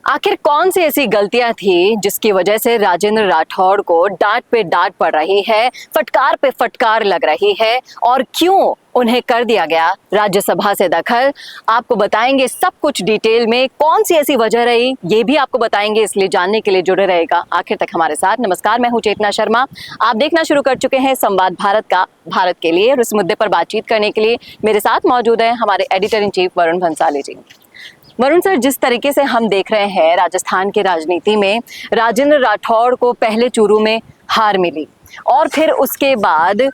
आखिर कौन सी ऐसी गलतियां थी जिसकी वजह से राजेंद्र राठौड़ को डांट पे डांट पड़ रही है, फटकार पे फटकार लग रही है, और क्यों उन्हें कर दिया गया राज्यसभा से दखल? आपको बताएंगे सब कुछ डिटेल में। कौन सी ऐसी वजह रही ये भी आपको बताएंगे, इसलिए जानने के लिए जुड़े रहेगा आखिर तक हमारे साथ। नमस्कार, मैं हूं चेतना शर्मा। आप देखना शुरू कर चुके हैं संवाद भारत का भारत के लिए, और इस मुद्दे पर बातचीत करने के लिए मेरे साथ मौजूद है हमारे editor in chief Varun Bhansali ji. Varun sir, जिस तरीके से हम देख रहे हैं राजस्थान की राजनीति में राजेंद्र राठौड़ को पहले चूरू में हार मिली, और फिर उसके बाद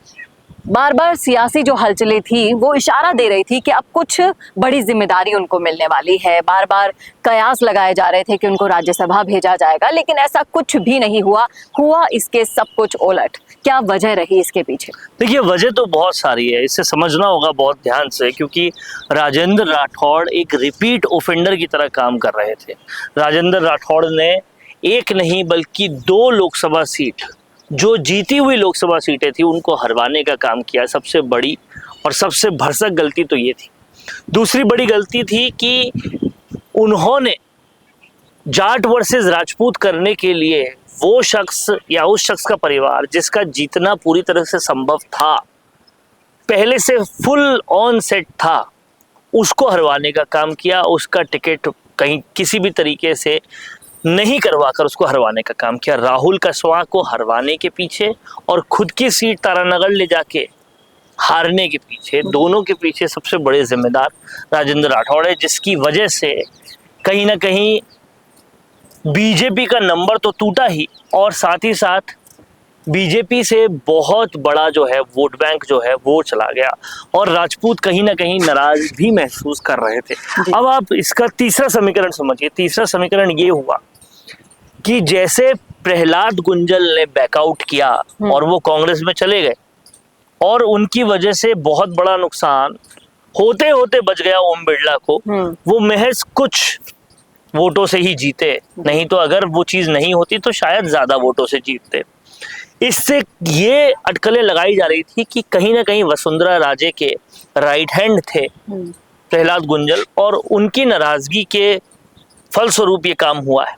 बार बार सियासी जो हलचलें थी वो इशारा दे रही थी कि अब कुछ बड़ी जिम्मेदारी उनको मिलने वाली है। बार बार कयास लगाए जा रहे थे कि उनको राज्यसभा भेजा जाएगा, लेकिन ऐसा कुछ भी नहीं हुआ इसके सब कुछ उलट। क्या वजह रही इसके पीछे? देखिए, वजह तो बहुत सारी है, इसे समझना होगा बहुत ध्यान से, क्योंकि राजेंद्र राठौड़ एक रिपीट ओफेंडर की तरह काम कर रहे थे। राजेंद्र राठौड़ ने एक नहीं बल्कि 2 लोकसभा सीट, जो जीती हुई लोकसभा सीटें थी, उनको हरवाने का काम किया। सबसे बड़ी और सबसे भरसक गलती तो ये थी। दूसरी बड़ी गलती थी कि उन्होंने जाट वर्सेस राजपूत करने के लिए वो शख्स या उस शख्स का परिवार जिसका जीतना पूरी तरह से संभव था, पहले से फुल ऑन सेट था, उसको हरवाने का काम किया। उसका टिकट कहीं किसी भी तरीके से नहीं करवाकर उसको हरवाने का काम किया। राहुल कसवा को हरवाने के पीछे और खुद की सीट तारानगर ले जाके हारने के पीछे, दोनों के पीछे सबसे बड़े जिम्मेदार राजेंद्र राठौड़ है, जिसकी वजह से कहीं ना कहीं बीजेपी का नंबर तो टूटा ही, और साथ ही साथ बीजेपी से बहुत बड़ा जो है वोट बैंक जो है वो चला गया, और राजपूत कहीं ना कहीं नाराज भी महसूस कर रहे थे। अब आप इसका तीसरा समीकरण समझिए। तीसरा समीकरण ये हुआ कि जैसे प्रहलाद गुंजल ने बैकआउट किया और वो कांग्रेस में चले गए, और उनकी वजह से बहुत बड़ा नुकसान होते होते बच गया ओम बिरला को। वो महज कुछ वोटों से ही जीते, नहीं तो अगर वो चीज नहीं होती तो शायद ज्यादा वोटों से जीतते। इससे ये अटकलें लगाई जा रही थी कि कहीं ना कहीं वसुंधरा राजे के राइट हैंड थे प्रहलाद गुंजल, और उनकी नाराजगी के फलस्वरूप ये काम हुआ है।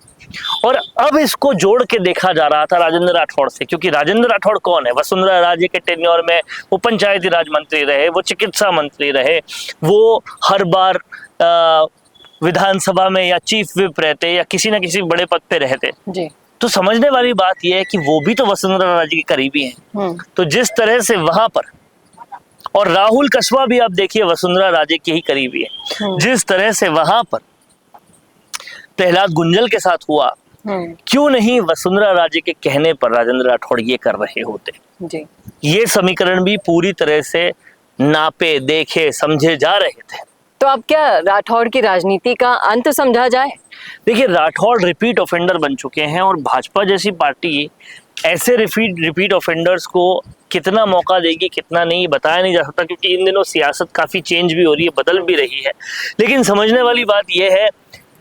और अब इसको जोड़ के देखा जा रहा था राजेंद्र राठौड़ से, क्योंकि राजेंद्र राठौड़ कौन है? वसुंधरा राजे के टेन्योर में वो पंचायती राज मंत्री रहे, वो चिकित्सा मंत्री रहे, वो हर बार विधानसभा में या चीफ विप रहते या किसी न किसी बड़े पद पे रहते जी। तो समझने वाली बात यह है कि वो भी तो वसुंधरा राजे के करीबी हैं। तो जिस तरह से वहां पर, और राहुल कसवा भी आप देखिए वसुंधरा राजे के ही करीबी है, जिस तरह से वहां पर प्रहलाद गुंजल के साथ हुआ, क्यों नहीं वसुंधरा राजे के कहने पर राजेंद्र राठौड़ ये कर रहे होते जी। ये समीकरण भी पूरी तरह से नापे देखे समझे जा रहे थे। तो अब क्या राठौड़ की राजनीति का अंत समझा जाए? देखिए, राठौड़ रिपीट ऑफेंडर बन चुके हैं, और भाजपा जैसी पार्टी ऐसे रिपीट ऑफेंडर्स को कितना मौका देगी कितना नहीं बताया नहीं जा सकता, क्योंकि इन दिनों सियासत काफी चेंज भी हो रही है, बदल भी रही है। लेकिन समझने वाली बात यह है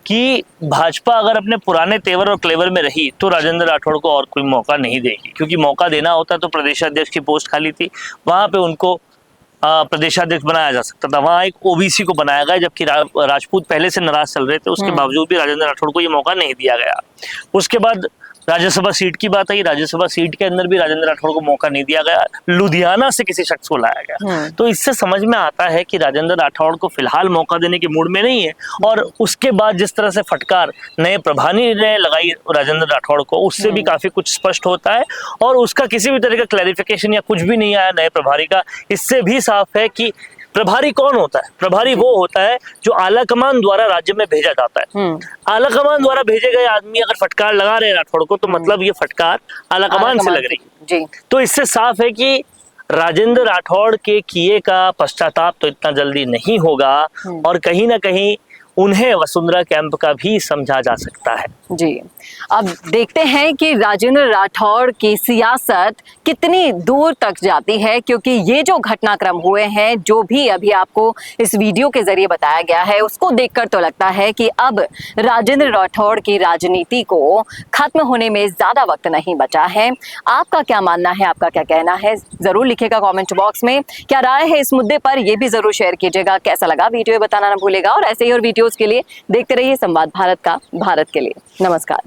कि भाजपा अगर अपने पुराने तेवर और क्लेवर में रही तो राजेंद्र राठौड़ को और कोई मौका नहीं देगी, क्योंकि मौका देना होता तो प्रदेशाध्यक्ष की पोस्ट खाली थी, वहां पे उनको प्रदेशाध्यक्ष बनाया जा सकता था। वहां एक ओबीसी को बनाया गया, जबकि राजपूत पहले से नाराज चल रहे थे, उसके बावजूद भी राजेंद्र राठौड़ को ये मौका नहीं दिया गया। उसके बाद राज्यसभा सीट की बात आई, राज्यसभा सीट के अंदर भी राजेंद्र राठौड़ को मौका नहीं दिया गया, लुधियाना से किसी शख्स को लाया गया। तो इससे समझ में आता है कि राजेंद्र राठौड़ को फिलहाल मौका देने के मूड में नहीं है, और उसके बाद जिस तरह से फटकार नए प्रभारी ने लगाई राजेंद्र राठौड़ को, उससे भी काफी कुछ स्पष्ट होता है, और उसका किसी भी तरह का क्लैरिफिकेशन या कुछ भी नहीं आया नए प्रभारी का। इससे भी साफ है कि प्रभारी कौन होता है? प्रभारी वो होता है जो आला कमान द्वारा राज्य में भेजा जाता है। आला कमान द्वारा भेजे गए आदमी अगर फटकार लगा रहे राठौड़ को, तो मतलब ये फटकार आला कमान से लग रही जी। तो इससे साफ है कि राजेंद्र राठौड़ के किए का पश्चाताप तो इतना जल्दी नहीं होगा, और कहीं ना कहीं उन्हें वसुंधरा कैंप का भी समझा जा सकता है जी। अब देखते हैं कि राजेंद्र राठौड़ की सियासत कितनी दूर तक जाती है, क्योंकि ये जो घटनाक्रम हुए हैं, जो भी अभी आपको इस वीडियो के जरिए बताया गया है, उसको देखकर तो लगता है कि अब राजेंद्र राठौड़ की राजनीति को खत्म होने में ज्यादा वक्त नहीं बचा है। आपका क्या मानना है, आपका क्या कहना है, जरूर लिखिएगा कमेंट बॉक्स में। क्या राय है इस मुद्दे पर, यह भी जरूर शेयर कीजिएगा। कैसा लगा वीडियो बताना ना भूलेगा, और ऐसे ही और वीडियो वीडियोस के लिए देखते रहिए संवाद भारत का, भारत के लिए। नमस्कार।